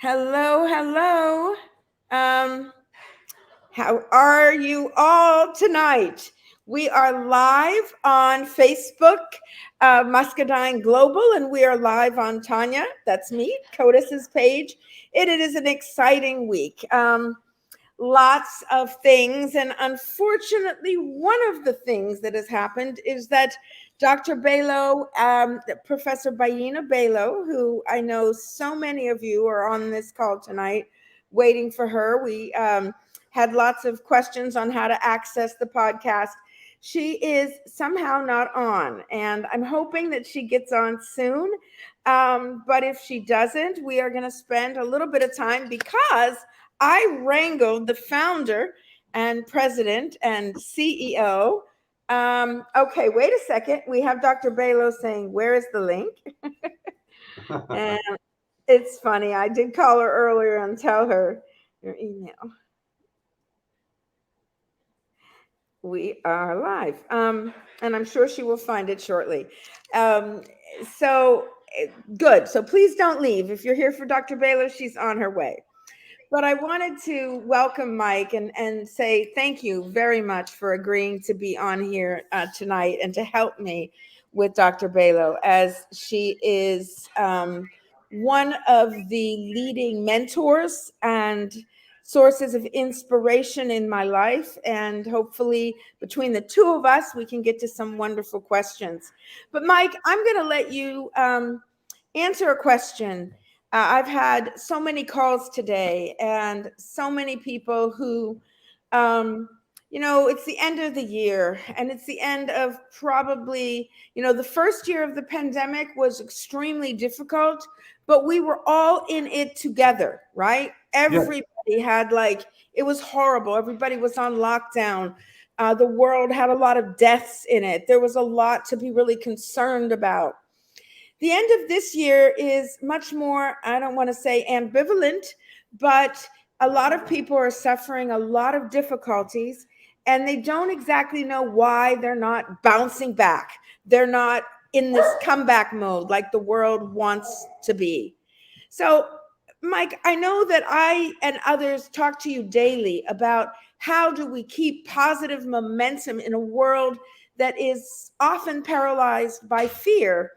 Hello, hello. Um, how are you all tonight? We are live on Facebook, Muscadine Global, and we are live on Tanya. That's me, CODIS's page. It is an exciting week. Lots of things. And unfortunately, one of the things that has happened is that Dr. Bello, Professor Bayyinah Bello, who I know so many of you are on this call tonight waiting for her. We had lots of questions on how to access the podcast. She is somehow not on, and I'm hoping that she gets on soon. But if she doesn't, we are going to spend a little bit of time because I wrangled the founder and president and CEO. Okay, wait a second. We have Dr. Bello saying, "Where is the link?" And it's funny. I did call her earlier and tell her your email. We are live. And I'm sure she will find it shortly. Um, so good. So please don't leave. If you're here for Dr. Bello, she's on her way. But I wanted to welcome Mike and say thank you very much for agreeing to be on here tonight and to help me with Dr. Bello, as she is one of the leading mentors and sources of inspiration in my life. And hopefully, between the two of us, we can get to some wonderful questions. But Mike, I'm going to let you answer a question. I've had so many calls today and so many people who, it's the end of the year and it's the end of probably, the first year of the pandemic was extremely difficult, but we were all in it together, right? Yes. Everybody had it was horrible. Everybody was on lockdown. The world had a lot of deaths in it. There was a lot to be really concerned about. The end of this year is much more, I don't want to say ambivalent, but a lot of people are suffering a lot of difficulties and they don't exactly know why they're not bouncing back. They're not in this comeback mode like the world wants to be. So, Mike, I know that I and others talk to you daily about how do we keep positive momentum in a world that is often paralyzed by fear.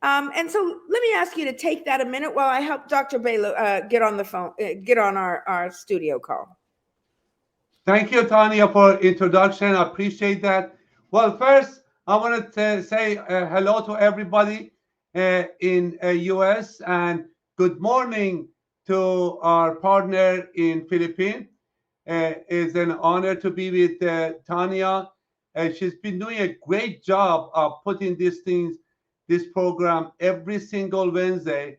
And so let me ask you to take that a minute while I help Dr. Bello get on the phone, get on our studio call. Thank you, Tanya, for introduction. I appreciate that. Well, first, I want to say hello to everybody in US and good morning to our partner in Philippines. It's an honor to be with Tanya. She's been doing a great job of putting this program every single Wednesday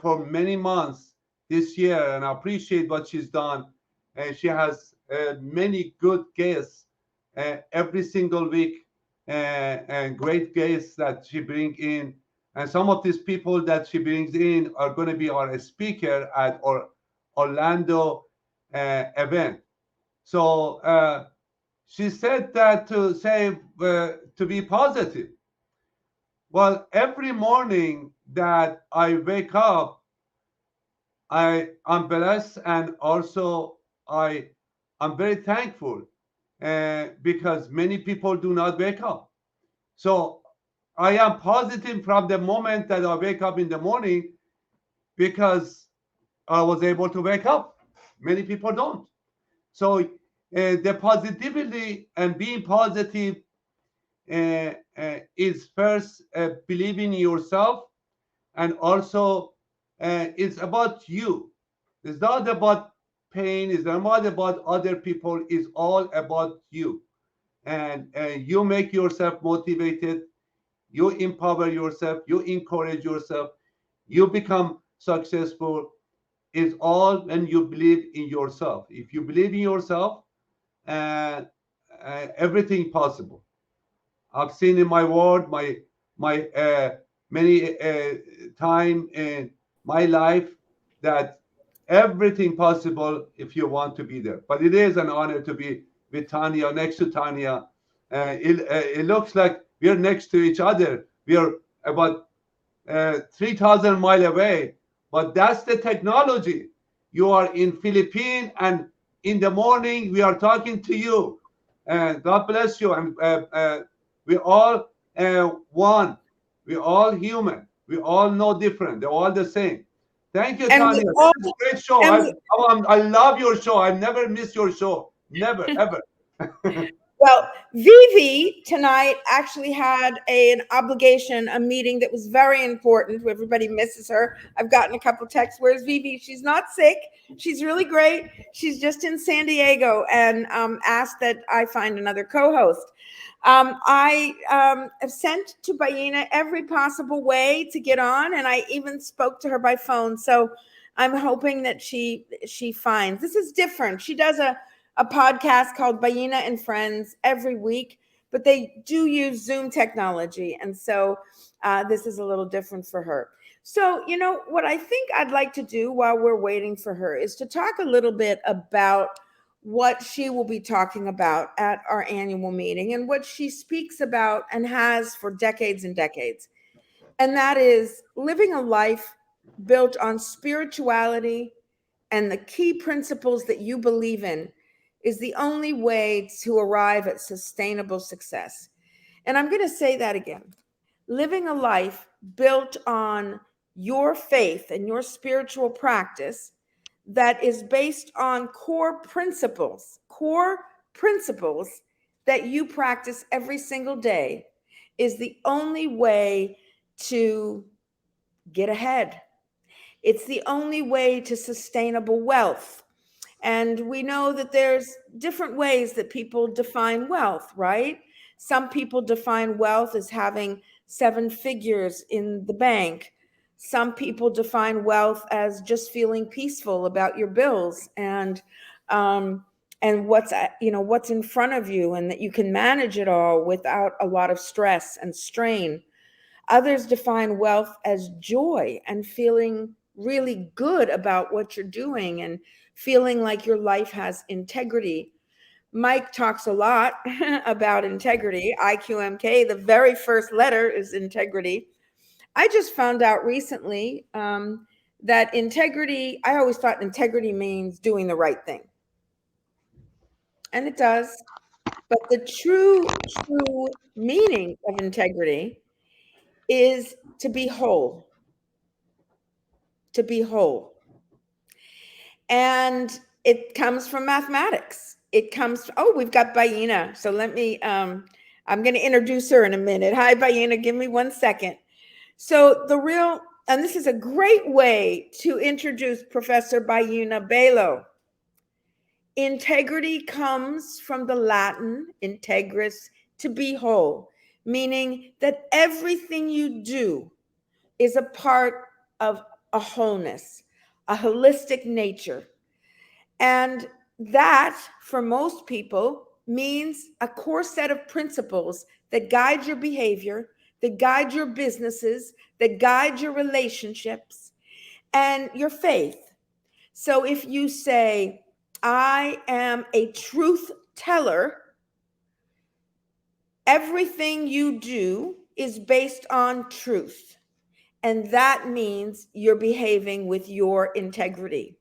for many months this year, and I appreciate what she's done. She has many good guests every single week, and great guests that she brings in. And some of these people that she brings in are going to be our speaker at our Orlando event. So she said that to be positive. Well, every morning that I wake up, I'm blessed, and also I'm very thankful because many people do not wake up. So I am positive from the moment that I wake up in the morning because I was able to wake up. Many people don't. So the positivity and being positive is first believing in yourself, and also it's about you. It's not about pain. It's not about other people. It's all about you. And you make yourself motivated. You empower yourself. You encourage yourself. You become successful. It's all when you believe in yourself. If you believe in yourself, uh, everything possible. I've seen in my world, my many time in my life, that everything possible if you want to be there. But it is an honor to be with Tanya, next to Tanya. It looks like we are next to each other. We are about 3,000 miles away, But that's the technology. You are in Philippines, and in the morning we are talking to you. And God bless you. And we all one. We all human. We all know different. They're all the same. Thank you, And we Tanya. all This is a great show. and we I love your show. I never miss your show. Never, ever. Well, Vivi tonight actually had an obligation, a meeting that was very important. Everybody misses her. I've gotten a couple texts. Where's Vivi? She's not sick. She's really great. She's just in San Diego and asked that I find another co-host. I have sent to Bayyinah every possible way to get on, and I even spoke to her by phone. So I'm hoping that she finds. This is different. She does a podcast called Bayyinah and Friends every week, but they do use Zoom technology. And so this is a little different for her. So, what I think I'd like to do while we're waiting for her is to talk a little bit about what she will be talking about at our annual meeting and what she speaks about and has for decades and decades. And that is living a life built on spirituality and the key principles that you believe in is the only way to arrive at sustainable success. And I'm going to say that again. Living a life built on your faith and your spiritual practice that is based on core principles that you practice every single day is the only way to get ahead. It's the only way to sustainable wealth. And we know that there's different ways that people define wealth, right? Some people define wealth as having 7 figures in the bank. Some people define wealth as just feeling peaceful about your bills um, and what's in front of you, and that you can manage it all without a lot of stress and strain. Others define wealth as joy and feeling really good about what you're doing and feeling like your life has integrity. Mike talks a lot about integrity. IQMK, the very first letter is integrity. I just found out recently that integrity, I always thought integrity means doing the right thing. And it does. But the true meaning of integrity is to be whole, to be whole. And it comes from mathematics. It comes, oh, we've got Bayyinah. So I'm going to introduce her in a minute. Hi, Bayyinah. Give me 1 second. So and this is a great way to introduce Professor Bayyinah Bello. Integrity comes from the Latin integris, to be whole, meaning that everything you do is a part of a wholeness, a holistic nature. And that, for most people, means a core set of principles that guide your behavior, that guide your businesses, that guide your relationships, and your faith. So if you say, I am a truth teller, everything you do is based on truth. And that means you're behaving with your integrity.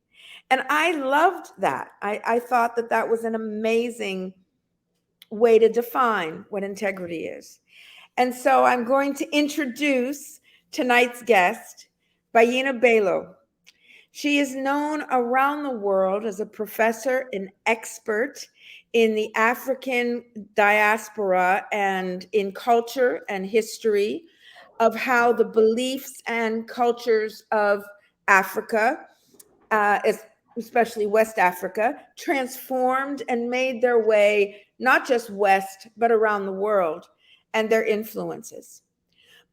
And I loved that. I thought that that was an amazing way to define what integrity is. And so I'm going to introduce tonight's guest, Bayyinah Bello. She is known around the world as a professor and expert in the African diaspora and in culture and history of how the beliefs and cultures of Africa, especially West Africa, transformed and made their way not just west, but around the world, and their influences.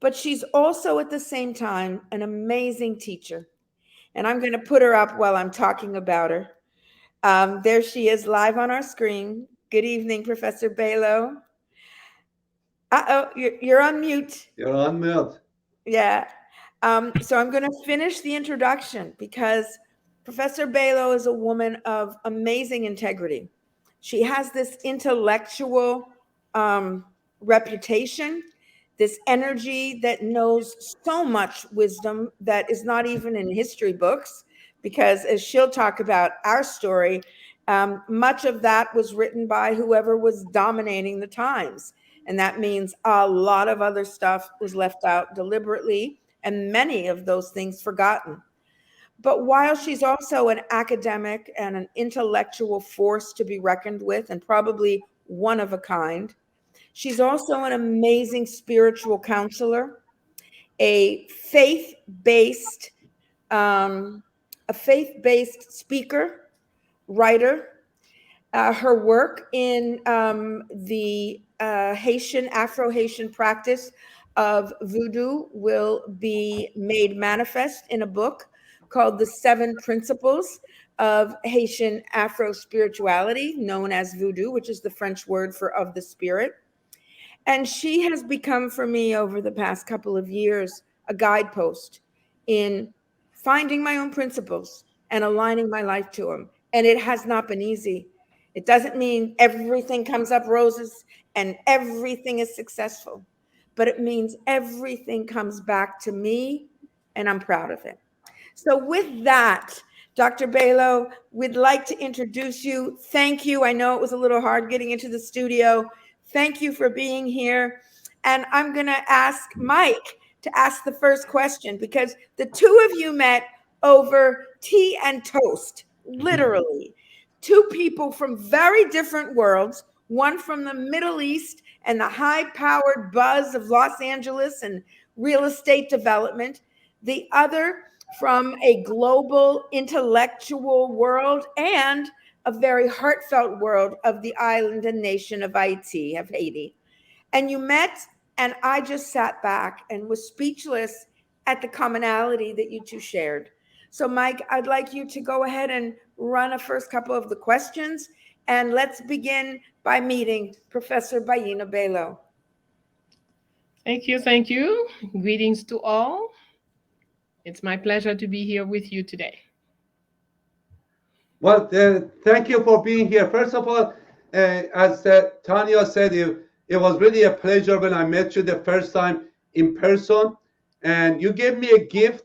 But she's also at the same time an amazing teacher. And I'm going to put her up while I'm talking about her. There she is live on our screen. Good evening, Professor Bello. Uh-oh, you're on mute. You're on mute. Yeah. So I'm going to finish the introduction because Professor Bello is a woman of amazing integrity. She has this intellectual reputation this energy that knows so much wisdom that is not even in history books, because as she'll talk about our story, much of that was written by whoever was dominating the times. And that means a lot of other stuff was left out deliberately, and many of those things forgotten. But while she's also an academic and an intellectual force to be reckoned with, and probably one of a kind, she's also an amazing spiritual counselor, a faith-based, um, a faith-based speaker, writer. Her work in the Haitian, Afro Haitian practice of voodoo will be made manifest in a book called The Seven Principles of Haitian Afro Spirituality, known as voodoo, which is the French word for of the spirit. And she has become for me over the past couple of years a guidepost in finding my own principles and aligning my life to them. And it has not been easy. It doesn't mean everything comes up roses and everything is successful, but it means everything comes back to me and I'm proud of it. So, with that, Dr. Bello, we'd like to introduce you. Thank you. I know it was a little hard getting into the studio. Thank you for being here. And I'm going to ask Mike to ask the first question because the two of you met over tea and toast, literally. Two people from very different worlds, one from the Middle East and the high powered buzz of Los Angeles and real estate development, the other from a global intellectual world and a very heartfelt world of the island and nation of Haiti, of Haiti. And you met, and I just sat back and was speechless at the commonality that you two shared. So, Mike, I'd like you to go ahead and run a first couple of the questions. And let's begin by meeting Professor Bayyinah Bello. Thank you. Thank you. Greetings to all. It's my pleasure to be here with you today. Well, thank you for being here. First of all, as Tanya said, it was really a pleasure when I met you the first time in person. And you gave me a gift.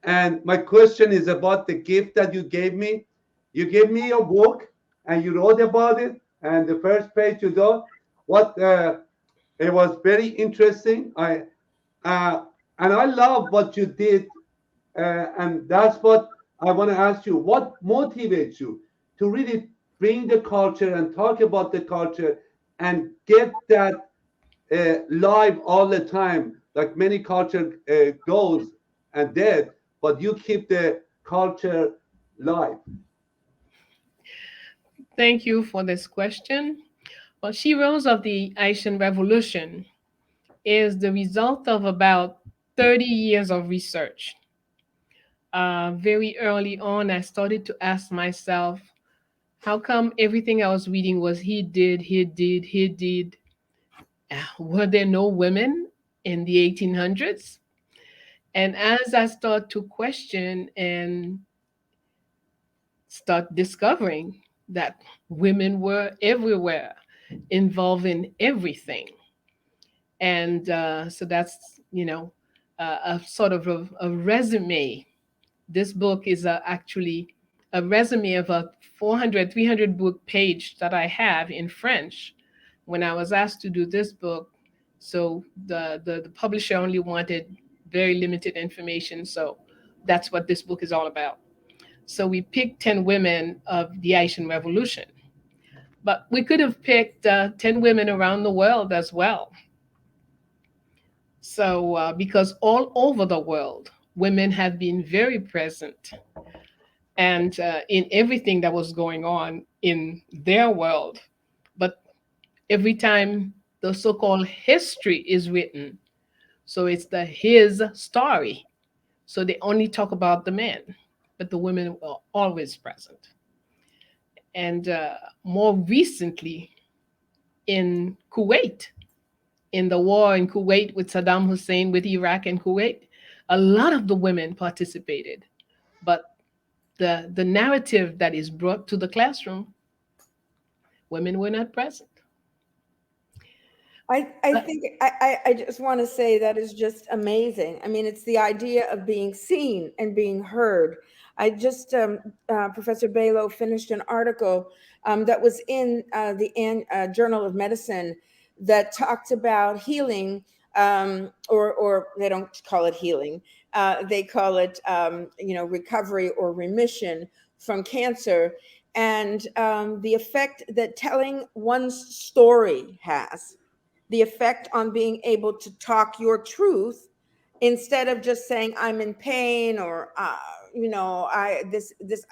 And my question is about the gift that you gave me. You gave me your book and you wrote about it. And the first page you do, what it was very interesting. Uh, and I love what you did, and that's what I want to ask you. What motivates you to really bring the culture and talk about the culture and get that live all the time? Like many culture goes and dead, but you keep the culture live. Thank you for this question. Well, She Rose of the Haitian Revolution is the result of about 30 years of research. Very early on, I started to ask myself, how come everything I was reading was he did, he did, he did? Were there no women in the 1800s? And as I start to question and start discovering that women were everywhere, involved in everything. And so that's, a sort of a resume. This book is actually a resume of a 400, 300 book page that I have in French when I was asked to do this book. So the publisher only wanted very limited information. So that's what this book is all about. So we picked 10 women of the Haitian Revolution. But we could have picked 10 women around the world as well. So, because all over the world, women have been very present and in everything that was going on in their world. But every time the so called history is written, so it's the his story. So they only talk about the men, but the women are always present. And more recently, in Kuwait, in the war in Kuwait with Saddam Hussein, with Iraq and Kuwait, a lot of the women participated. But the narrative that is brought to the classroom, women were not present. I think I just want to say that is just amazing. I mean, it's the idea of being seen and being heard. I just, Professor Bello finished an article that was in the Journal of Medicine that talked about healing, or they don't call it healing, they call it, recovery or remission from cancer, and the effect that telling one's story has, the effect on being able to talk your truth instead of just saying I'm in pain, or I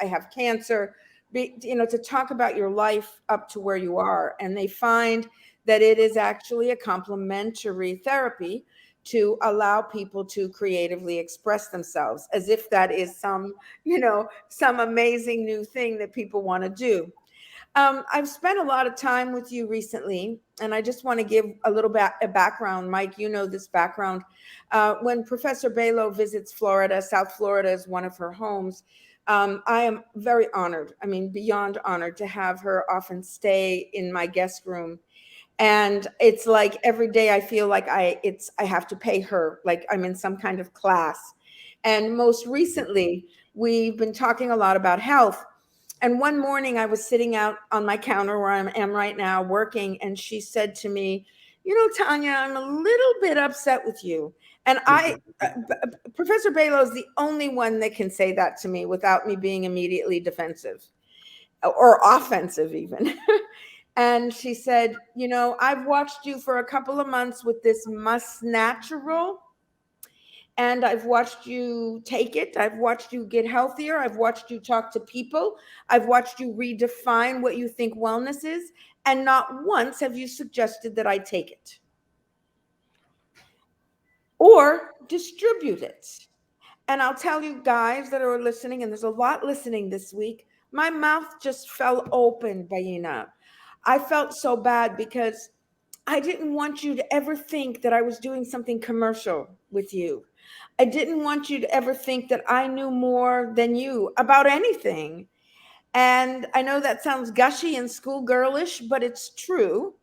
have cancer. To talk about your life up to where you are, and they find that it is actually a complementary therapy to allow people to creatively express themselves, as if that is some amazing new thing that people want to do. I've spent a lot of time with you recently, and I just want to give a little bit a background. Mike, you know this background. When Professor Bello visits Florida, South Florida is one of her homes. I am very honored, I mean, beyond honored, to have her often stay in my guest room. And it's like every day I feel like I have to pay her, like I'm in some kind of class. And most recently, we've been talking a lot about health. And one morning I was sitting out on my counter where I am right now working, and she said to me, Tanya, I'm a little bit upset with you. And Professor Bello is the only one that can say that to me without me being immediately defensive or offensive even. And she said, I've watched you for a couple of months with this must natural, and I've watched you take it. I've watched you get healthier. I've watched you talk to people. I've watched you redefine what you think wellness is. And not once have you suggested that I take it or distribute it. And I'll tell you guys that are listening, and there's a lot listening this week, my mouth just fell open, Bayyinah. I felt so bad because I didn't want you to ever think that I was doing something commercial with you. I didn't want you to ever think that I knew more than you about anything. And I know that sounds gushy and schoolgirlish, but it's true.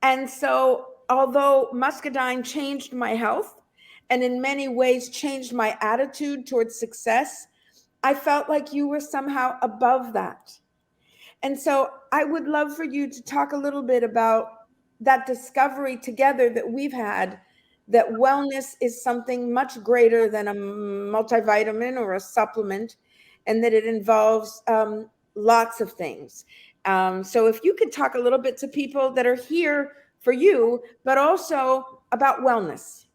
And so, although muscadine changed my health and in many ways changed my attitude towards success, I felt like you were somehow above that. And so I would love for you to talk a little bit about that discovery together that we've had, that wellness is something much greater than a multivitamin or a supplement, and that it involves lots of things. So if you could talk a little bit to people that are here for you, but also about wellness.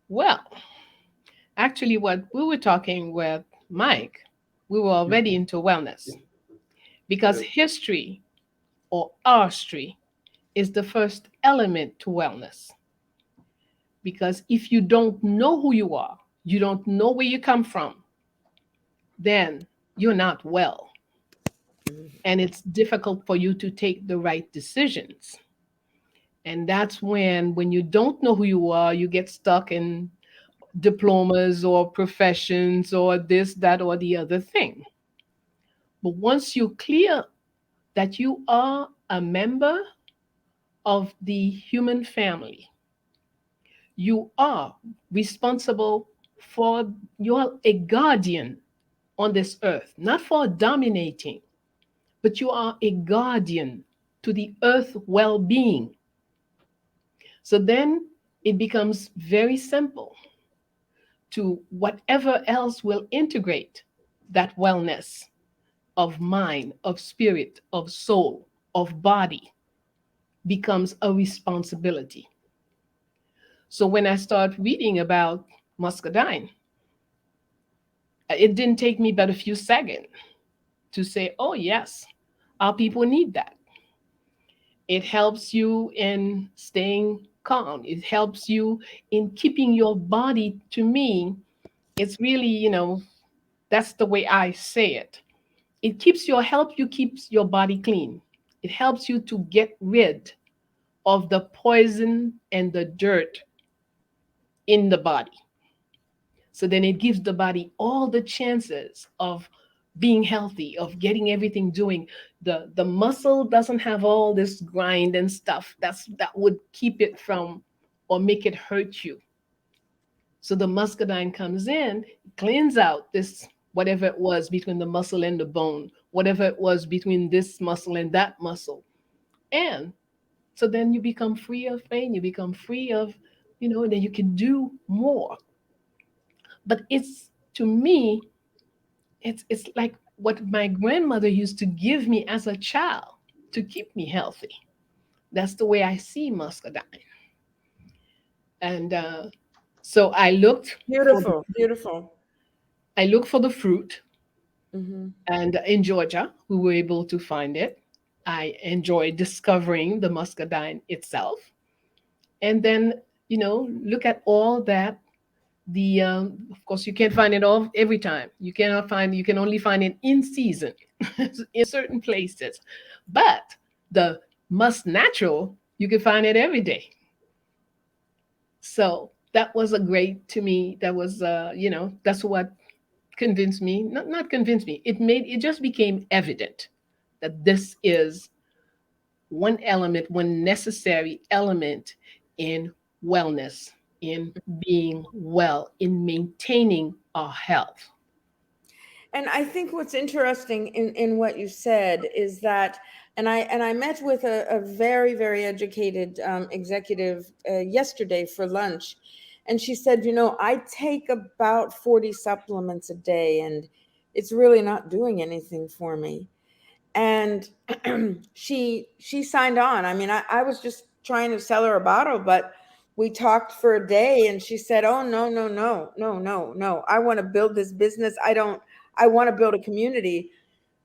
Well, actually, what we were talking with Mike, we were already into wellness because history or artistry is the first element to wellness. Because if you don't know who you are, you don't know where you come from, then you're not well. And it's difficult for you to take the right decisions. And that's when you don't know who you are, you get stuck in diplomas or professions or this, that, or the other thing. But once you clear that you are a member of the human family, you are responsible for, you're a guardian on this earth, not for dominating, but you are a guardian to the earth well being. So then it becomes very simple to whatever else will integrate that wellness of mind, of spirit, of soul, of body becomes a responsibility. So when I start reading about muscadine, it didn't take me but a few seconds to say, oh, yes, our people need that. It helps you in staying calm, it helps you in keeping your body. To me, it's really, that's the way I say it. It keeps your help you keeps your body clean. It helps you to get rid of the poison and the dirt in the body. So then it gives the body all the chances of being healthy, of getting everything doing. The muscle doesn't have all this grind and stuff that would keep it from or make it hurt you. So the muscadine comes in, cleans out this whatever it was between the muscle and the bone, whatever it was between this muscle and that muscle. And so then you become free of pain, you become free of, then you can do more. But it's, to me, it's like what my grandmother used to give me as a child to keep me healthy. That's the way I see muscadine. And so Beautiful, beautiful. I looked for the fruit, Hmm. and in Georgia we were able to find it. I enjoyed discovering the muscadine itself, and then look at all that. The Of course you can't find it all every time. You can only find it in season in certain places, but the must natural, you can find it every day. So that was a great, to me, that was that's what convinced me, not convinced me, it just became evident that this is one element, one necessary element in wellness, in being well, in maintaining our health. And I think what's interesting in what you said is that, and I met with a very, very educated executive yesterday for lunch, and she said, I take about 40 supplements a day, and it's really not doing anything for me. And she signed on. I mean, I was just trying to sell her a bottle, but we talked for a day, and she said, oh, no, no, no, no, no, no, I want to build this business. I want to build a community.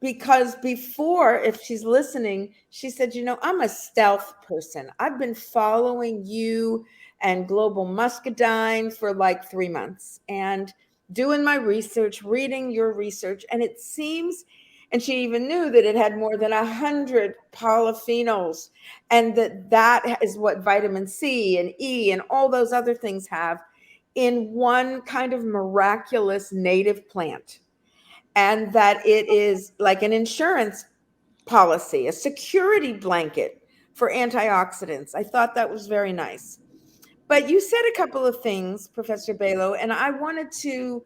Because before, if she's listening, she said, I'm a stealth person. I've been following you and Global Muscadine for like 3 months and doing my research, reading your research. And it seems, and she even knew that it had more than 100 polyphenols, and that is what vitamin C and E and all those other things have in one kind of miraculous native plant, and that it is like an insurance policy, a security blanket for antioxidants. I thought that was very nice. But you said a couple of things, Professor Bello, and I wanted to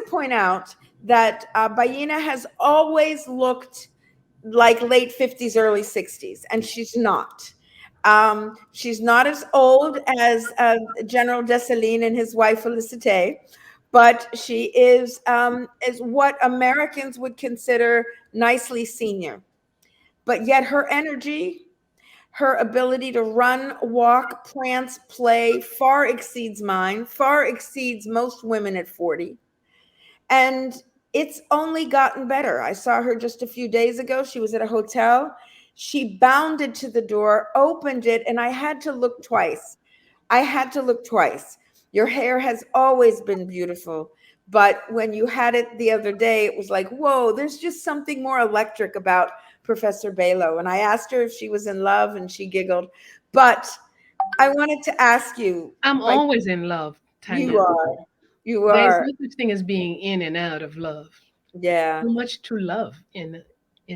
point out that Bayyinah has always looked like late 50s, early 60s, and she's not. She's not as old as General Dessalines and his wife Felicite, but she is what Americans would consider nicely senior. But yet her energy, her ability to run, walk, prance, play far exceeds mine, far exceeds most women at 40. And it's only gotten better. I saw her just a few days ago. She was at a hotel. She bounded to the door, opened it, and I had to look twice. I had to look twice. Your hair has always been beautiful, but when you had it the other day, it was like, whoa, there's just something more electric about Professor Bello. And I asked her if she was in love, and she giggled. But I wanted to ask you, I'm like, always in love, you Tanya. are, you There's are, no such thing as being in and out of love. yeah. Too much to love in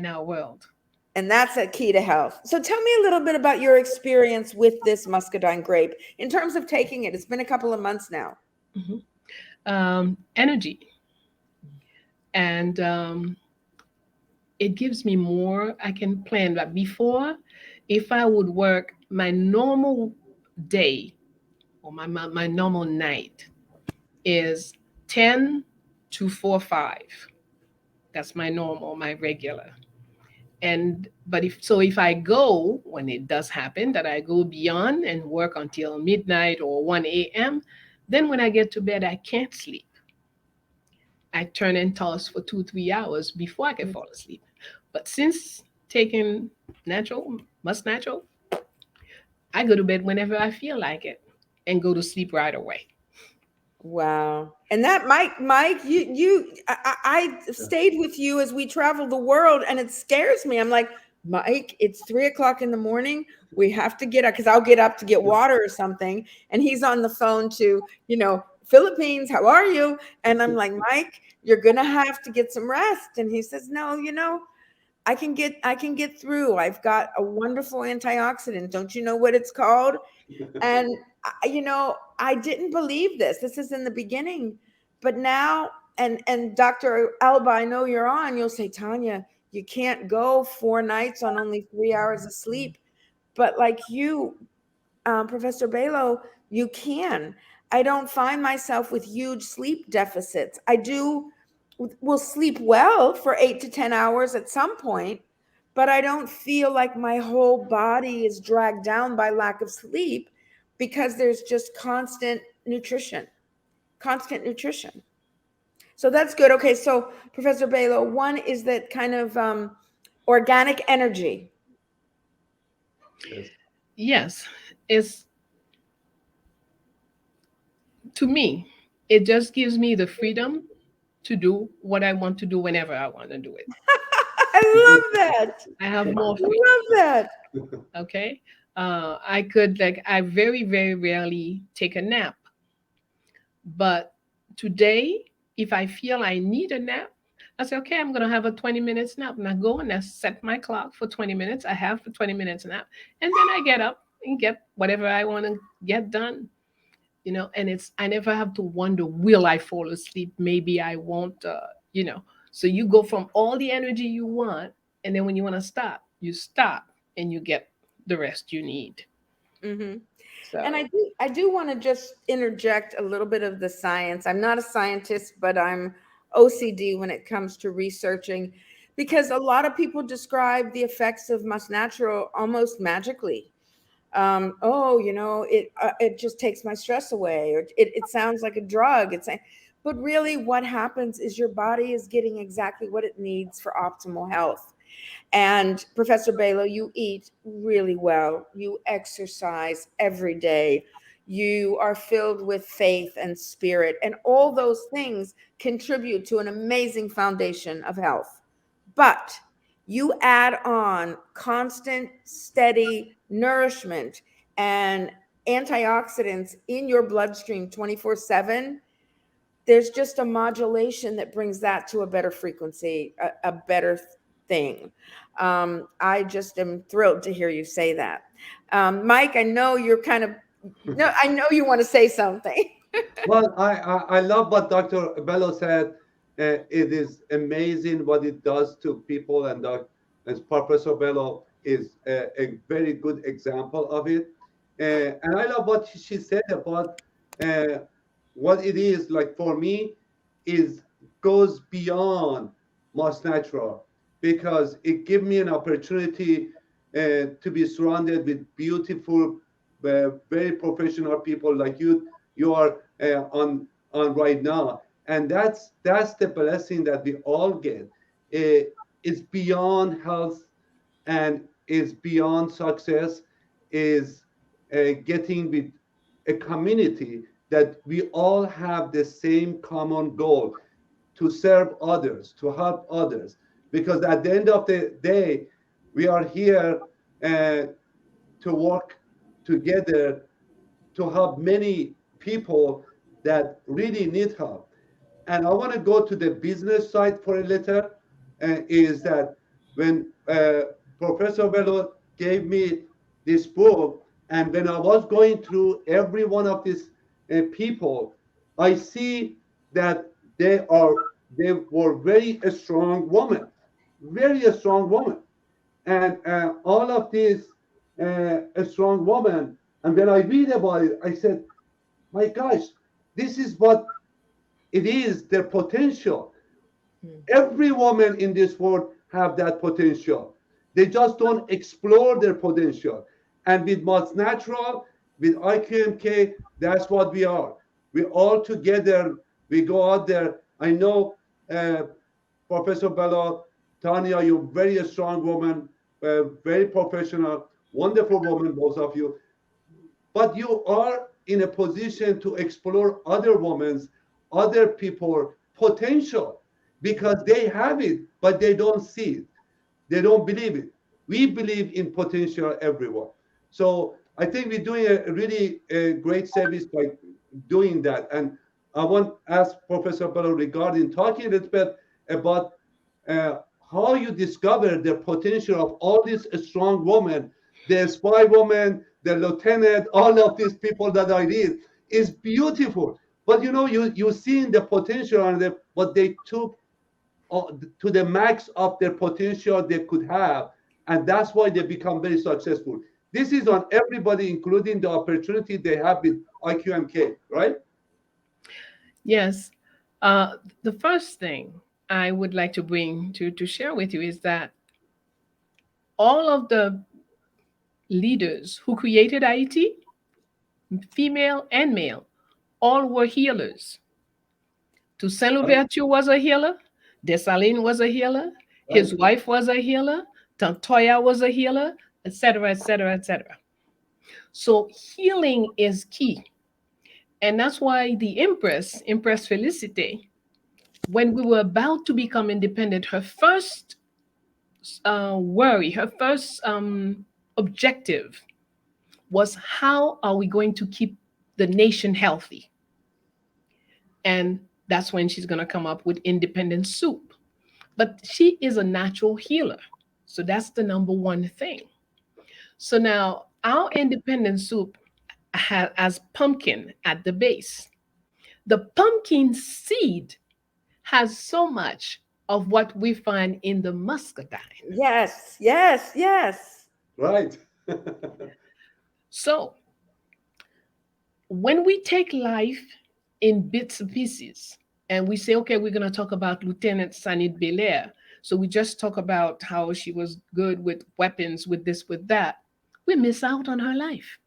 our world. And that's a key to health. So tell me a little bit about your experience with this muscadine grape in terms of taking it. It's been a couple of months now. Mhm. Energy, and it gives me more. I can plan. But before, if I would work my normal day or my normal night is 10 to 4 5. That's my normal, my regular. And but if I go, when it does happen that I go beyond and work until midnight or 1 a.m., then when I get to bed I can't sleep. I turn and toss for 2 3 hours before I can fall asleep. But since taking natural, must natural, I go to bed whenever I feel like it and go to sleep right away. Wow. And that Mike, I stayed with you as we traveled the world, and it scares me. I'm like, Mike, it's 3 o'clock in the morning. We have to get up, because I'll get up to get water or something. And he's on the phone to, Philippines, how are you? And I'm like, Mike, you're going to have to get some rest. And he says, no, I can get through. I've got a wonderful antioxidant. Don't you know what it's called? And I didn't believe this. This is in the beginning, but now, and Dr. Alba, I know you're on. You'll say, Tanya, you can't go 4 nights on only 3 hours of sleep. But like you, Professor Bello, you can. I don't find myself with huge sleep deficits. I do will sleep well for 8 to 10 hours at some point, but I don't feel like my whole body is dragged down by lack of sleep because there's just constant nutrition, constant nutrition. So that's good. Okay, so Professor Bello, one is that kind of organic energy. Yes. Yes, it's to me, it just gives me the freedom to do what I want to do whenever I want to do it. I love that. I have more I freedom. love that. Okay. I could, like, I very, very rarely take a nap. But today, if I feel I need a nap, I say, okay, I'm going to have a 20 minutes nap. And I go and I set my clock for 20 minutes. I have the 20 minutes nap. And then I get up and get whatever I want to get done. And I never have to wonder, will I fall asleep? Maybe I won't, you know. So you go from all the energy you want. And then when you want to stop, you stop and you get the rest you need. Hmm. And So, I do want to just interject a little bit of the science. I'm not a scientist, but I'm OCD when it comes to researching, because a lot of people describe the effects of Mas Natural almost magically. Oh, it just takes my stress away, or it sounds like a drug. But really, what happens is your body is getting exactly what it needs for optimal health. And Professor Bello, you eat really well. You exercise every day. You are filled with faith and spirit. And all those things contribute to an amazing foundation of health. But you add on constant, steady nourishment and antioxidants in your bloodstream 24/7. There's just a modulation that brings that to a better frequency, a better thing. I just am thrilled to hear you say that. Mike, I know you're kind of, no, I know you want to say something. Well, I love what Dr. Bello said. It is amazing what it does to people, and as Professor Bello is a very good example of it. And I love what she said about uh, what it is like for me is goes beyond most natural, because it gives me an opportunity to be surrounded with beautiful, very professional people like you are on right now, and that's the blessing that we all get. It's beyond health, and is beyond success, is getting with a community that we all have the same common goal, to serve others, to help others, because at the end of the day we are here uh, to work together to help many people that really need help. And I want to go to the business side for a little. Is that when Professor Bello gave me this book, and when I was going through every one of these people, I see that they were very strong women, very strong women, and all of these a strong woman. And when I read about it, I said, my gosh, this is what it is, their potential. Every woman in this world have that potential. They just don't explore their potential. And with what's natural, with IQMK, that's what we are. We all together, we go out there. I know Professor Bello, Tanya, you're very strong woman, very professional, wonderful woman, both of you. But you are in a position to explore other women's, other people potential, because they have it but they don't see it, they don't believe it. We believe in potential everyone. So I think we're doing a really great service by doing that. And I want to ask Professor Bello regarding talking a little bit about uh, how you discover the potential of all these strong women, the spy woman, the lieutenant, all of these people that I read is beautiful. But you see the potential on them, what they took to the max of their potential they could have, and that's why they become very successful. This is on everybody, including the opportunity they have with IQMK, right? Yes. The first thing I would like to bring to share with you is that all of the leaders who created Haiti, female and male, all were healers. Toussaint Right, Louverture was a healer. Dessalines was a healer. right, His wife was a healer. Tantoya was a healer, etc., etc., etc. So healing is key. And that's why the Empress Felicite, when we were about to become independent, her first worry, her first objective was how are we going to keep the nation healthy? And that's when she's going to come up with independent soup. But she is a natural healer. So that's the number one thing. So now our independent soup has pumpkin at the base. The pumpkin seed has so much of what we find in the muscadine. Yes, yes, yes. right. So when we take life in bits and pieces and we say, okay, we're going to talk about Lieutenant Sanit Belair. So we just talk about how she was good with weapons, with this, with that. We miss out on her life.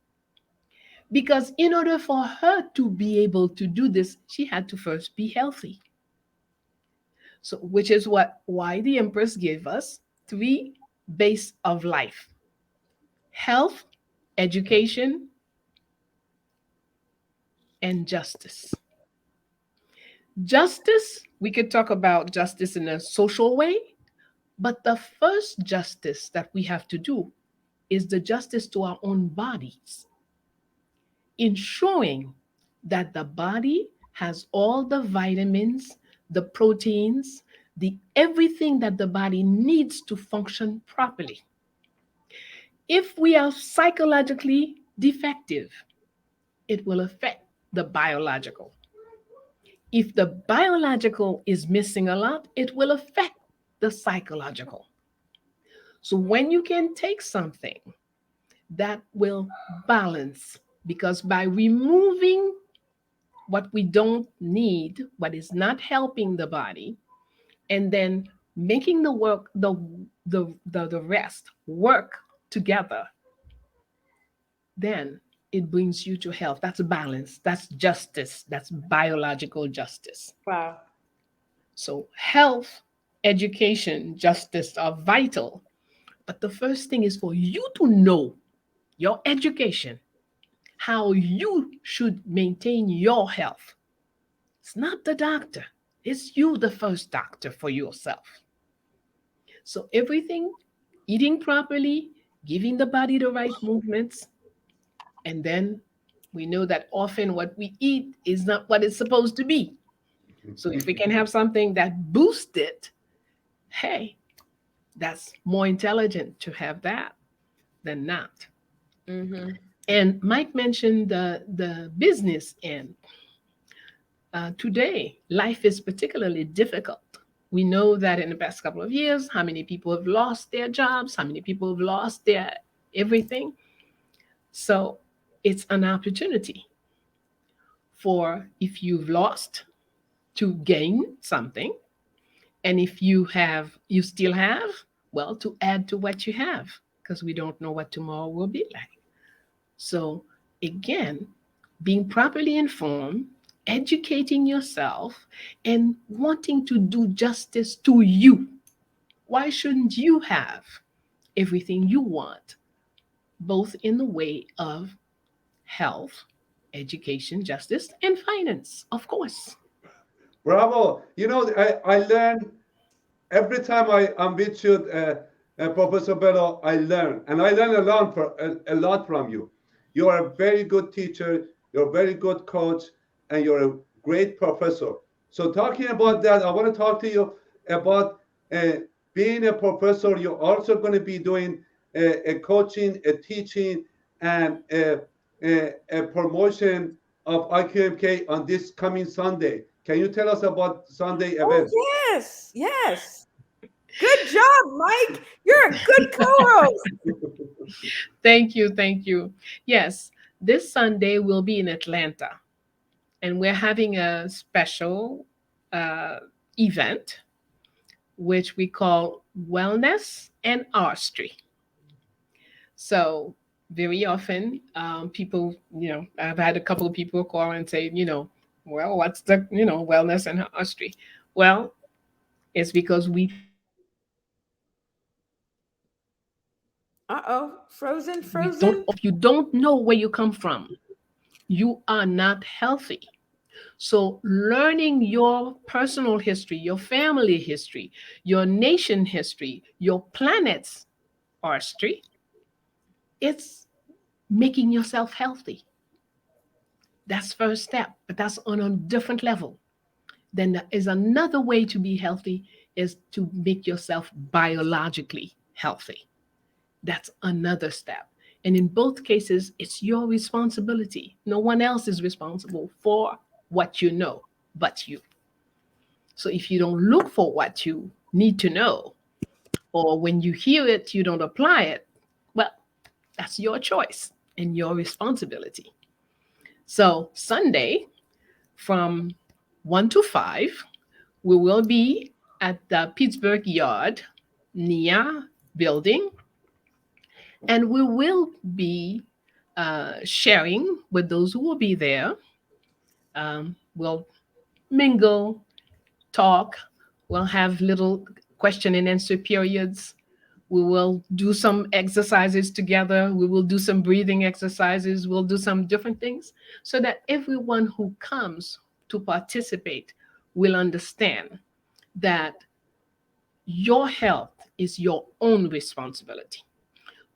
Because in order for her to be able to do this, she had to first be healthy. So, which is why the Empress gave us three base of life: health, education, and justice. Justice, we could talk about justice in a social way, but the first justice that we have to do is the justice to our own bodies, ensuring that the body has all the vitamins, the proteins, the everything that the body needs to function properly. If we are psychologically defective, it will affect the biological. If the biological is missing a lot, it will affect the psychological. So when you can take something that will balance, because by removing what we don't need, what is not helping the body, and then making the work, the rest work together, then it brings you to health. That's balance. That's justice. That's biological justice. Wow. So health, education, justice are vital. But the first thing is for you to know your education, how you should maintain your health. It's not the doctor. It's you, the first doctor for yourself. So everything, eating properly, giving the body the right movements, and then we know that often what we eat is not what it's supposed to be. So if we can have something that boosts it, hey, that's more intelligent to have that than not. Mm-hmm. And Mike mentioned the business end. Today, life is particularly difficult. We know that in the past couple of years, how many people have lost their jobs, how many people have lost their everything. So it's an opportunity for, if you've lost, to gain something. And if you still have, well, to add to what you have, because we don't know what tomorrow will be like. So again, being properly informed, educating yourself, and wanting to do justice to you. Why shouldn't you have everything you want, both in the way of health, education, justice, and finance, of course? Bravo. I learn every time I'm with you, Professor Bello. I learn, and I learn a lot from you. You are a very good teacher. You're a very good coach, and you're a great professor. So talking about that, I want to talk to you about being a professor. You're also going to be doing a coaching, a teaching, and a promotion of IQMK on this coming Sunday. Can you tell us about Sunday Oh, event? yes, yes. Good job, Mike. You're a good co-host. Thank you, thank you. Yes, this Sunday we'll be in Atlanta, and we're having a special uh, event which we call Wellness and Artistry. So very often, people, I've had a couple of people call and say, well, what's the, wellness and artistry? Well, it's because we think Uh-oh, frozen, we don't. frozen. If you don't know where you come from, you are not healthy. So, learning your personal history, your family history, your nation history, your planet's history, it's making yourself healthy. That's first step, but that's on a different level. Then there is another way to be healthy is to make yourself biologically healthy. That's another step. And in both cases, it's your responsibility. No one else is responsible for what you know but you. So if you don't look for what you need to know, or when you hear it, you don't apply it, well, that's your choice and your responsibility. So Sunday from 1 to 5, we will be at the Pittsburgh Yard, NIA building, and we will be sharing with those who will be there. We'll mingle, talk. We'll have little question and answer periods. We will do some exercises together. We will do some breathing exercises. We'll do some different things so that everyone who comes to participate will understand that your health is your own responsibility.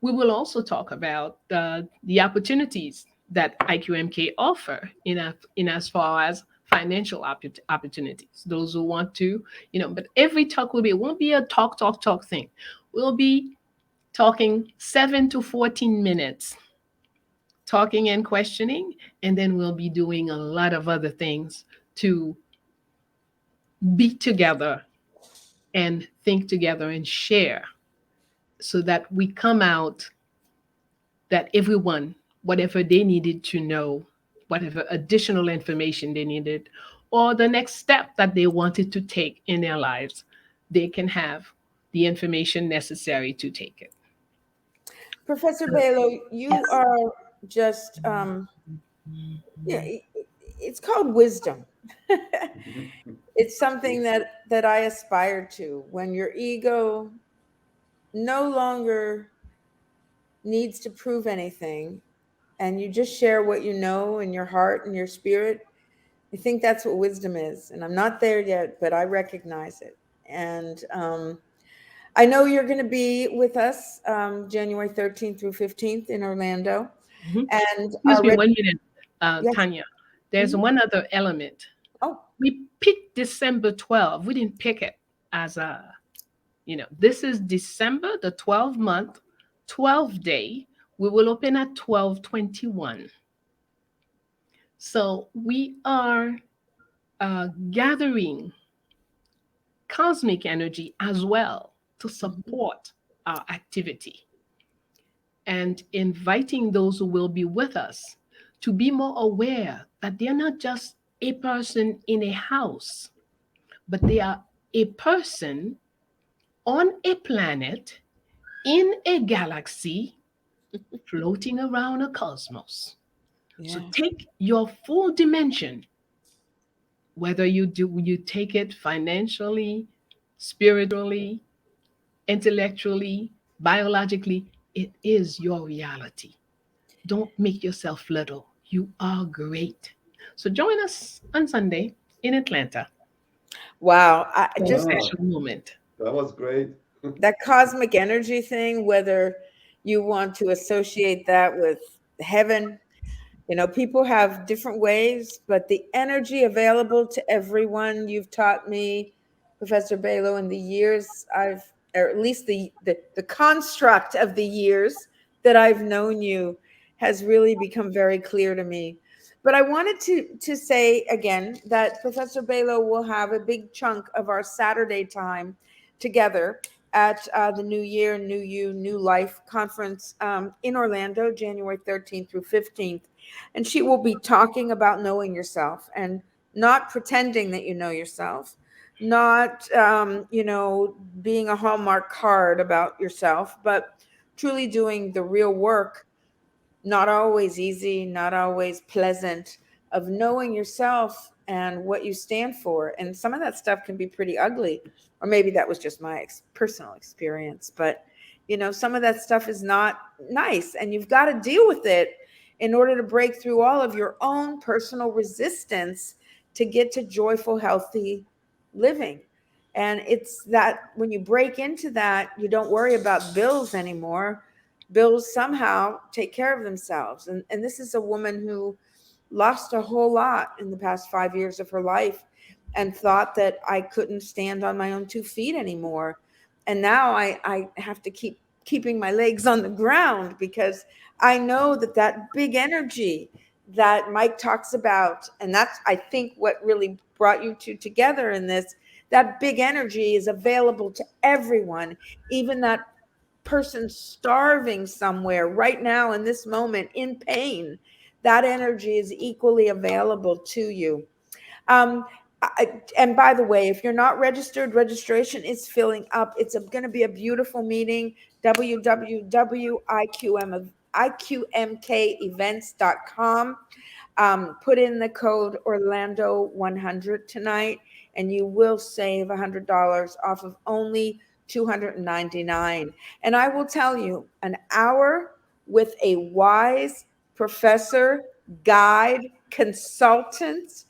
We will also talk about the opportunities that IQMK offer in as far as financial opportunities. Those who want to, but every talk will be, it won't be a talk thing. We'll be talking 7 to 14 minutes, talking and questioning, and then we'll be doing a lot of other things to be together and think together and share so that we come out that everyone, whatever they needed to know, whatever additional information they needed, or the next step that they wanted to take in their lives, they can have the information necessary to take it. Professor Bello, you are just, yeah, it's called wisdom. It's something that I aspire to. When your ego no longer needs to prove anything, and you just share what you know in your heart and your spirit, I think that's what wisdom is. And I'm not there yet, but I recognize it. And I know you're going to be with us January 13th through 15th in Orlando. Mhm. And Excuse our me 1 minute, yes. Tanya. There's Mhm. one other element. Oh, We picked December 12. We didn't pick it as this is December, the 12th month, 12th day. We will open at 12:21. So we are gathering cosmic energy as well to support our activity and inviting those who will be with us to be more aware that they're not just a person in a house, but they are a person on a planet in a galaxy floating around a cosmos. So yeah. take your full dimension, whether you take it financially, spiritually, intellectually, biologically, it is your reality. Don't make yourself little. You are great. So join us on Sunday in Atlanta Wow. I for a just Ah, special moment. that was great. that cosmic energy thing, whether you want to associate that with heaven, People have different ways, but the energy available to everyone you've taught me, Professor Bello, in the years or at least the construct of the years that I've known you has really become very clear to me. But I wanted to say again that Professor Bello will have a big chunk of our Saturday time together at the New Year, New You, New Life conference in Orlando, January 13th through 15th. And she will be talking about knowing yourself and not pretending that you know yourself, not, being a Hallmark card about yourself, but truly doing the real work, not always easy, not always pleasant, of knowing yourself and what you stand for. And some of that stuff can be pretty ugly, or maybe that was just my personal experience. But, some of that stuff is not nice, and you've got to deal with it in order to break through all of your own personal resistance to get to joyful, healthy living. And it's that when you break into that, you don't worry about bills anymore. Bills somehow take care of themselves. And this is a woman who lost a whole lot in the past 5 years of her life and thought that I couldn't stand on my own 2 feet anymore. And now I have to keeping my legs on the ground because I know that big energy that Mike talks about, and that's, I think, what really brought you two together in this, that big energy is available to everyone, even that person starving somewhere right now in this moment in pain. That energy is equally available to you. um, and by the way, if you're not registered, registration is filling up. It's going to be a beautiful meeting. www.iqmkevents.com. Put in the code Orlando 100 tonight, and you will save $100 off of only 299. And I will tell you, an hour with a wise professor, guide, consultant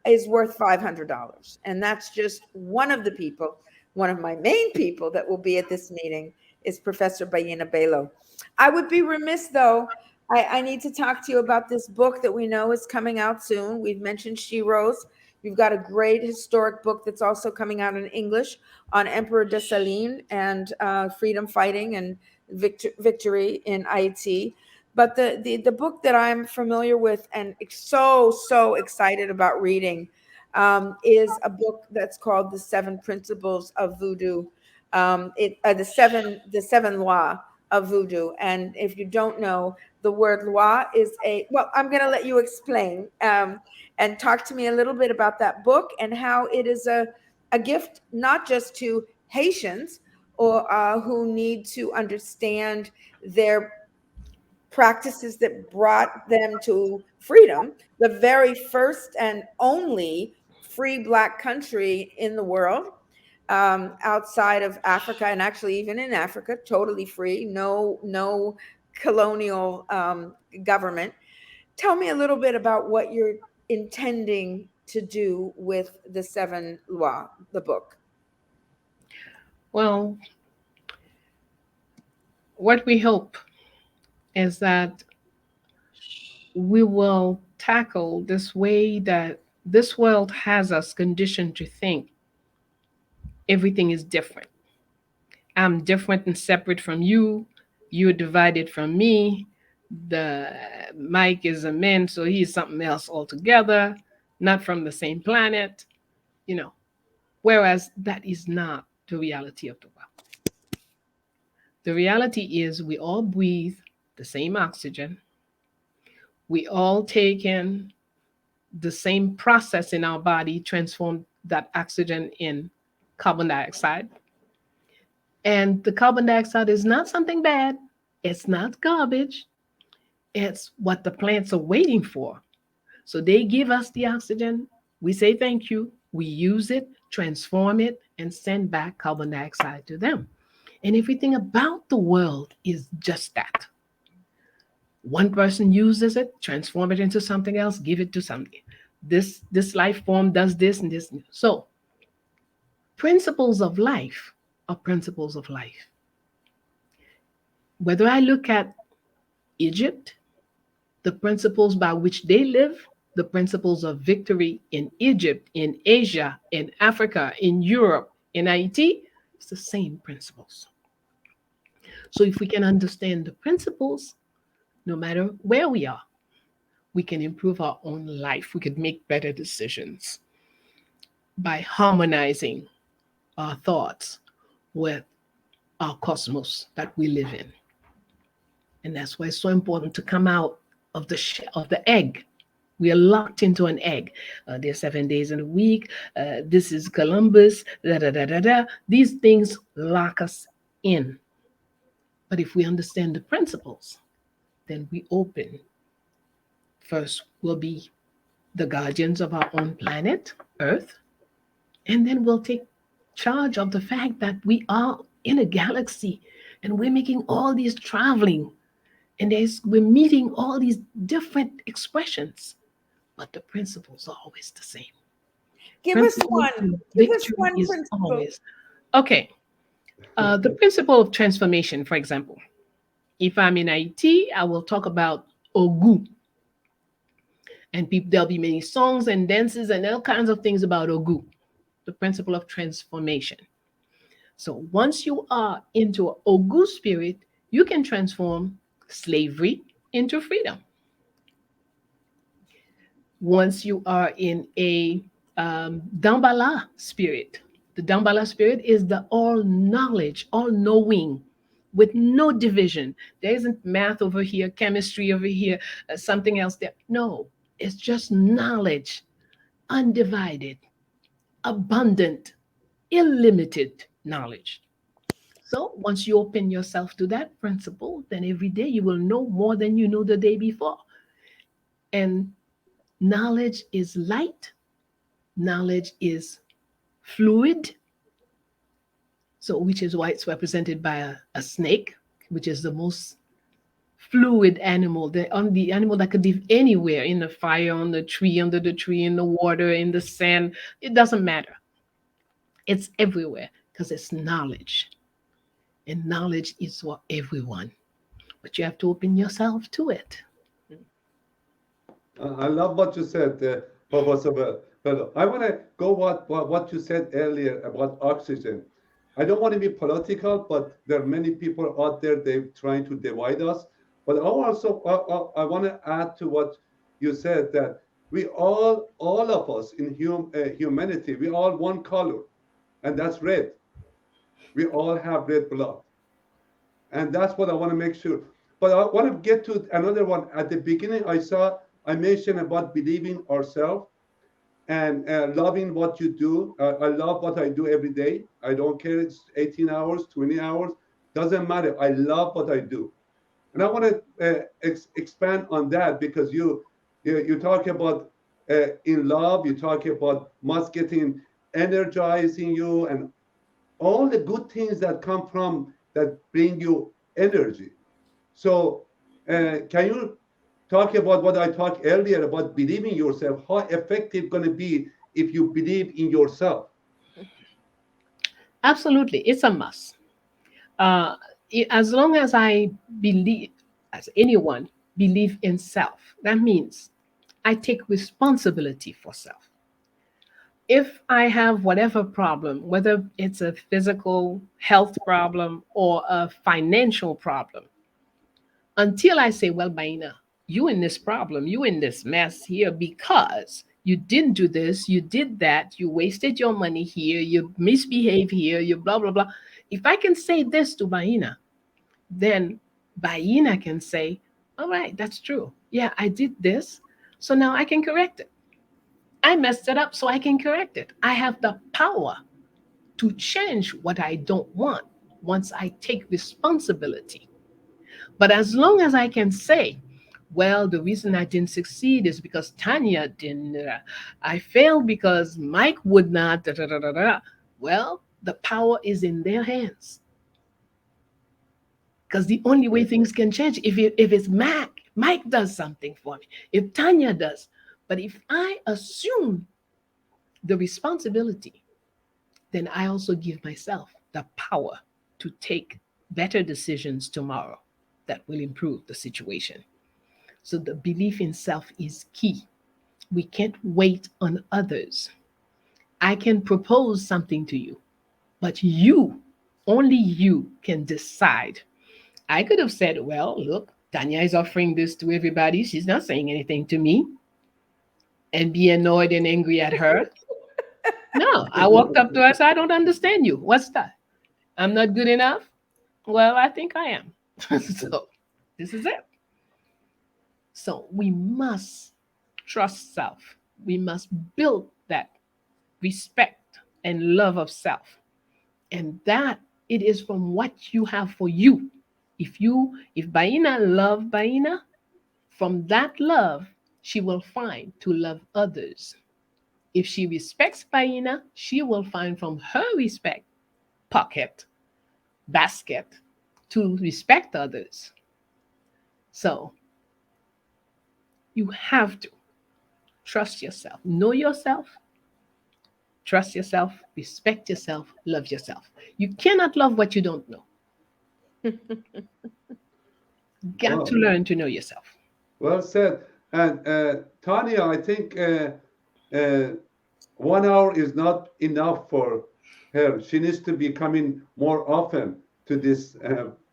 is worth $500. And that's just one of the people. One of my main people that will be at this meeting is Professor Bayyinah Bello. I would be remiss, though. I need to talk to you about this book that we know is coming out soon. We've mentioned She Rose. You've got a great historic book that's also coming out in English on Emperor Dessalines and freedom fighting and victory in Haiti. But the book that I'm familiar with and so excited about reading is a book that's called The Seven Principles of Voodoo. The seven law of voodoo. And if you don't know, the word loi is I'm going to let you explain and talk to me a little bit about that book and how it is a gift, not just to Haitians or who need to understand their practices that brought them to freedom, the very first and only free Black country in the world, outside of Africa, and actually even in Africa, totally free, no colonial government. Tell me a little bit about what you're intending to do with the Seven Law, the book. Well, what we hope is that we will tackle this way that this world has us conditioned to think everything is different. I'm different and separate from you. You're divided from me. The Mike is a man, so he's something else altogether, not from the same planet, you know. Whereas that is not the reality of the world. The reality is we all breathe the same oxygen. We all take in the same process in our body, transform that oxygen in carbon dioxide. And the carbon dioxide is not something bad. It's not garbage. It's what the plants are waiting for. So they give us the oxygen. We say thank you. We use it, transform it, and send back carbon dioxide to them. And everything about the world is just that. One person uses it, transform it into something else, give it to something. This life form does this and this. So principles of life are principles of life. Whether I look at Egypt, The principles by which they live, the principles of victory in Egypt, in Asia, in Africa, in Europe, in Haiti, it's the same principles. So if we can understand the principles, no matter where we are, we can improve our own life. We could make better decisions by harmonizing our thoughts with our cosmos that we live in. And that's why it's so important to come out of of the egg. We are locked into an egg. There's 7 days in a week. This is Columbus. Da da da da da. These things lock us in. But if we understand the principles, then we open. First, we'll be the guardians of our own planet, Earth, and then we'll take charge of the fact that we are in a galaxy and we're making all these traveling and we're meeting all these different expressions, but the principles are always the same. Give us Principle one. and Give us victory one is principle. always okay. The principle of transformation, for example, if I'm in IT, I will talk about Ogu, and people, there'll be many songs and dances and all kinds of things about Ogu, the principle of transformation. So once you are into Ogu spirit, you can transform slavery into freedom. Once you are in a Dambala spirit, the Dambala spirit is the all knowledge, all knowing, with no division. There isn't math over here, chemistry over here, something else there. No, it's just knowledge, undivided, abundant, illimited knowledge. So once you open yourself to that principle, then every day you will know more than you know the day before. And knowledge is light, knowledge is fluid, so which is why it's represented by a snake, which is the most fluid animal, the animal that could live anywhere, in the fire, on the tree, under the tree, in the water, in the sand. It doesn't matter. It's everywhere because it's knowledge. And knowledge is for everyone. But you have to open yourself to it. I love what you said, Professor Bello. I want to go what you said earlier about oxygen. I don't want to be political, but there are many people out there they trying to divide us. But I also I want to add to what you said that we all of us in humanity, we all one color, and that's red. We all have red blood, and that's what I want to make sure. But I want to get to another one. At the beginning, I mentioned about believing ourselves and loving what you do. I love what I do every day. I don't care it's 18 hours, 20 hours, doesn't matter. I love what I do, and I want to expand on that because you talk about in love. You talk about must getting energizing you and all the good things that come from that bring you energy. So, can you talk about what I talked earlier about believing yourself? How effective going to be if you believe in yourself? Absolutely, it's a must. Uh, as long as I believe, as anyone believe in self, that means I take responsibility for self. If I have whatever problem, whether it's a physical health problem or a financial problem, until I say, well, Baina, you in this problem, you in this mess here because you didn't do this, you did that, you wasted your money here, you misbehave here, you blah, blah, blah. If I can say this to Baina, then Baina can say, all right, that's true. Yeah, I did this. So now I can correct it. I messed it up, so I can correct it. I have the power to change what I don't want once I take responsibility. But as long as I can say, well, the reason I didn't succeed is because Tanya didn't. I failed because Mike would not. Da, da, da, da, da. Well, the power is in their hands. Because the only way things can change if it's Mike does something for me, if Tanya does. But if I assume the responsibility, then I also give myself the power to take better decisions tomorrow that will improve the situation. So the belief in self is key. We can't wait on others. I can propose something to you, but you, only you, can decide. I could have said, well, look, Tanya is offering this to everybody. She's not saying anything to me, and be annoyed and angry at her. No, I walked up to her and said, I don't understand you. What's that? I'm not good enough? Well, I think I am. So this is it. So we must trust self. We must build that respect and love of self. And that it is from what you have for you. If Bayyinah love Bayyinah, from that love she will find to love others. If she respects Bayyinah, she will find from her respect pocket, basket, to respect others. So you have to trust yourself, know yourself, trust yourself, respect yourself, love yourself. You cannot love what you don't know. You got to Well, learn to know yourself. well said. And Tanya, I think 1 hour is not enough for her. She needs to be coming more often to this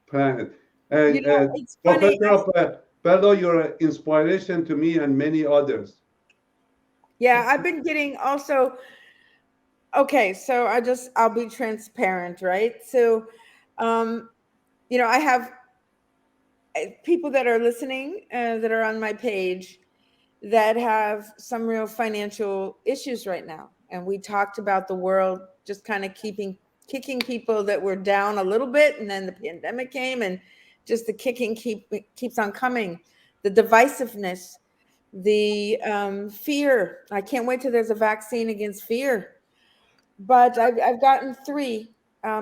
planet. You And know, it's funny. Professor Bello, you're an inspiration to me and many others. Yeah, I've been getting also. Okay, so I'll be transparent, right? So, um, I have people that are listening that are on my page that have some real financial issues right now, and we talked about the world just kind of kicking people that were down a little bit, and then the pandemic came, and just the kicking keeps on coming, the divisiveness, the fear. I can't wait till there's a vaccine against fear. But I've gotten three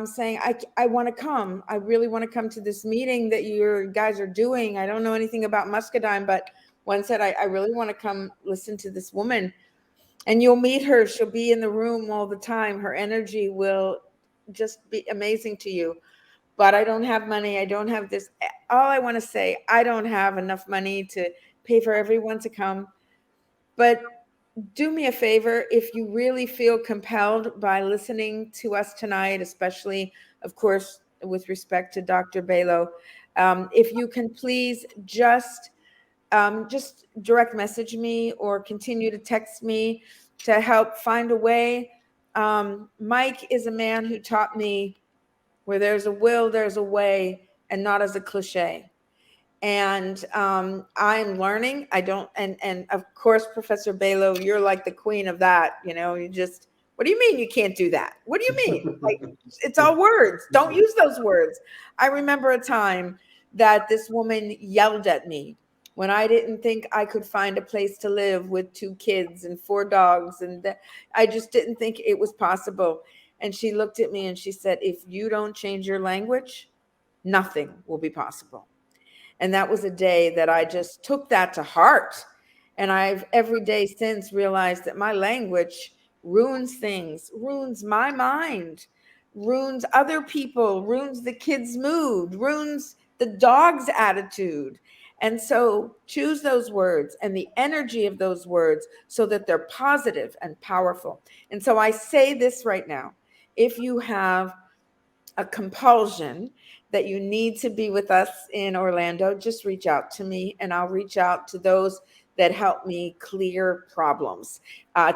saying I want to come. I really want to come to this meeting that you guys are doing. I don't know anything about muscadine, but one said I really want to come listen to this woman. And you'll meet her. She'll be in the room all the time. Her energy will just be amazing to you. But I don't have money. I don't have this. All I want to say, I don't have enough money to pay for everyone to come. But do me a favor, if you really feel compelled by listening to us tonight, especially, of course, with respect to Dr. Bello, if you can please just direct message me or continue to text me to help find a way. Mike is a man who taught me where there's a will, there's a way, and not as a cliche. And I'm learning. I don't, and of course, Professor Bello, you're like the queen of that. You just, what do you mean you can't do that? What do you mean? Like, it's all words. Don't use those words. I remember a time that this woman yelled at me when I didn't think I could find a place to live with two kids and four dogs, and I just didn't think it was possible. And she looked at me and she said, "If you don't change your language, nothing will be possible." And that was a day that I just took that to heart. And I've every day since realized that my language ruins things, ruins my mind, ruins other people, ruins the kids' mood, ruins the dog's attitude. And so choose those words and the energy of those words so that they're positive and powerful. And so I say this right now. If you have a compulsion that you need to be with us in Orlando, just reach out to me and I'll reach out to those that help me clear problems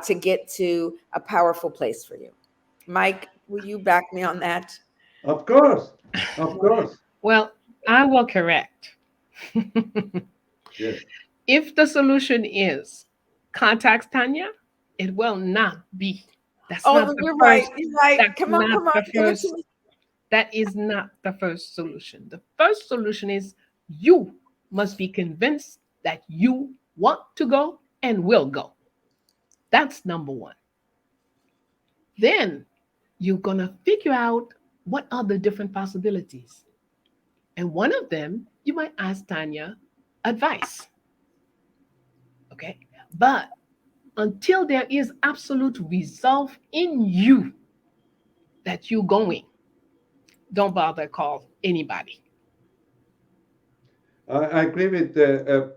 to get to a powerful place for you. Mike, will you back me on that? Of course, of course. Well, I will correct. Yes. If the solution is contact Tanya, it will not be. That's not Oh, the you're right. first. You're right. That's Come on, not come on. the Give it to first. me. That is not the first solution. The first solution is you must be convinced that you want to go and will go. That's number one. Then you're going to figure out what are the different possibilities. And one of them, you might ask Tanya advice. Okay. But until there is absolute resolve in you that you're going, don't bother call anybody. I agree with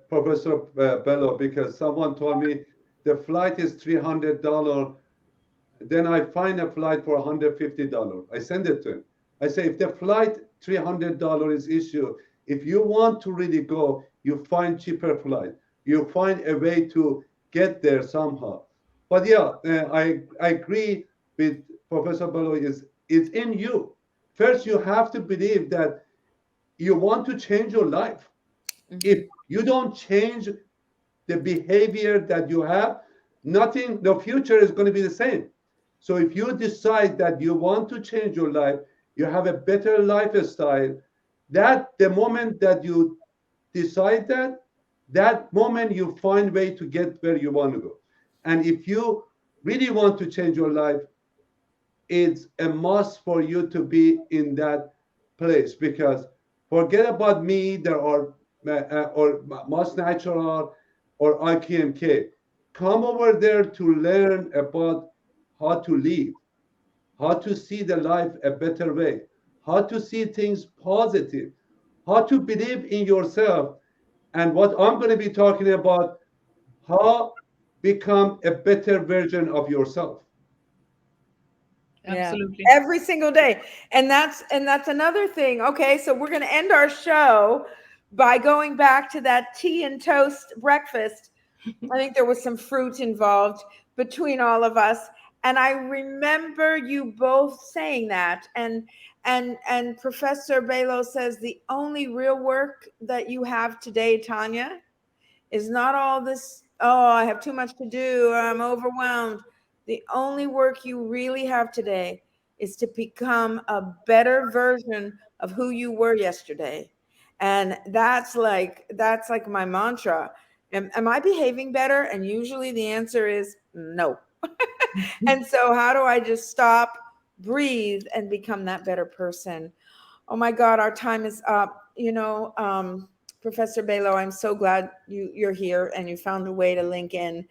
Professor Bello, because someone told me the flight is $300. Then I find a flight for $150. I send it to him. I say, if the flight $300 is issue, if you want to really go, you find cheaper flight. You find a way to get there somehow. But yeah, I agree with Professor Bello. Is it's in you. First, you have to believe that you want to change your life. If Mhm. you don't change the behavior that you have, nothing, the future is going to be the same. So if you decide that you want to change your life, you have a better lifestyle, that the moment that you decide that, that moment you find way to get where you want to go. And if you really want to change your life, it's a must for you to be in that place, because forget about me, there are or most natural or IQMK. Come over there to learn about how to live, how to see the life a better way, how to see things positive, how to believe in yourself. And what I'm going to be talking about, how become a better version of yourself. Yeah. Absolutely. Every single day. And that's another thing. Okay, so we're going to end our show by going back to that tea and toast breakfast. I think there was some fruit involved between all of us. And I remember you both saying that. And Professor Bello says the only real work that you have today, Tanya, is not all this, oh, I have too much to do, I'm overwhelmed. The only work you really have today is to become a better version of who you were yesterday. And that's like my mantra. Am I behaving better? And usually the answer is no. And so how do I just stop, breathe, and become that better person? Oh my God, our time is up. Professor Bello, I'm so glad you're here and you found a way to link in.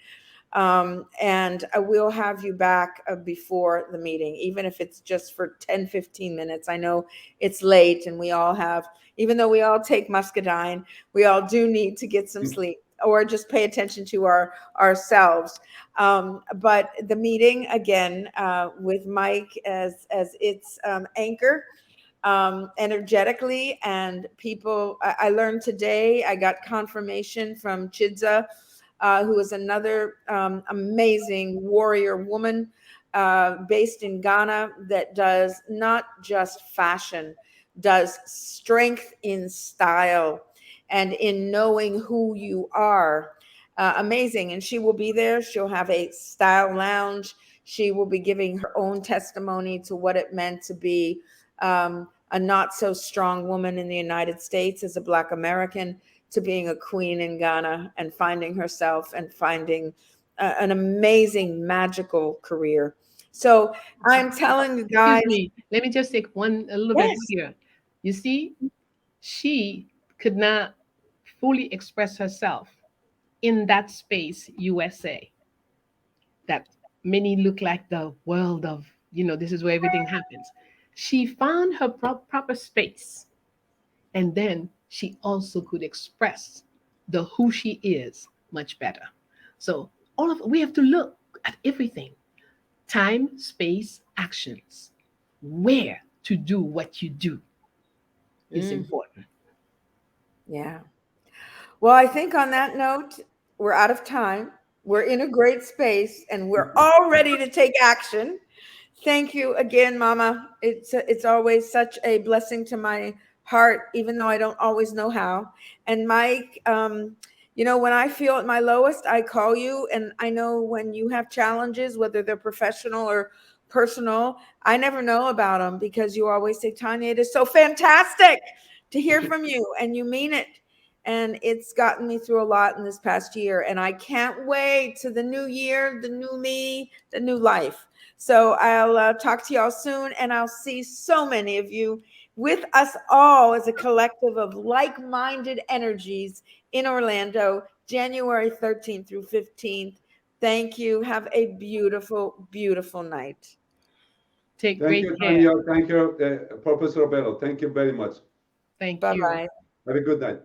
And I will have you back before the meeting, even if it's just for 10, 15 minutes. I know it's late and we all have, even though we all take muscadine, we all do need to get some sleep or just pay attention to ourselves. But the meeting again with Mike as its anchor, energetically, and people. I learned today, I got confirmation from Chidza, who is another amazing warrior woman based in Ghana that does not just fashion, does strength in style and in knowing who you are. Amazing. And she will be there. She'll have a style lounge. She will be giving her own testimony to what it meant to be a not so strong woman in the United States as a Black American, to being a queen in Ghana and finding herself and finding an amazing, magical career. So I'm telling you guys, Excuse me. Let me just take one a little bit yes, here. You see, she could not fully express herself in that space, USA, that many look like the world of, this is where everything happens. She found her proper space, and then she also could express the who she is much better. So all of we have to look at everything: time, space, actions. Where to do what you do is mm, important. yeah. Well, I think on that note, we're out of time. We're in a great space and we're all ready to take action. Thank you again, Mama. It's always such a blessing to my heart, even though I don't always know how. And Mike, when I feel at my lowest, I call you, and I know when you have challenges, whether they're professional or personal, I never know about them because you always say, Tanya, it is so fantastic to hear from you, and you mean it. And it's gotten me through a lot in this past year, and I can't wait to the new year, the new me, the new life. So I'll talk to y'all soon, and I'll see so many of you with us all as a collective of like minded energies in Orlando, January 13th through 15th. Thank you. Have a beautiful, beautiful night. Take Thank great you, care. Tanya. Thank you, Professor Bello. Thank you very much. Thank Bye you. bye. Have a good night.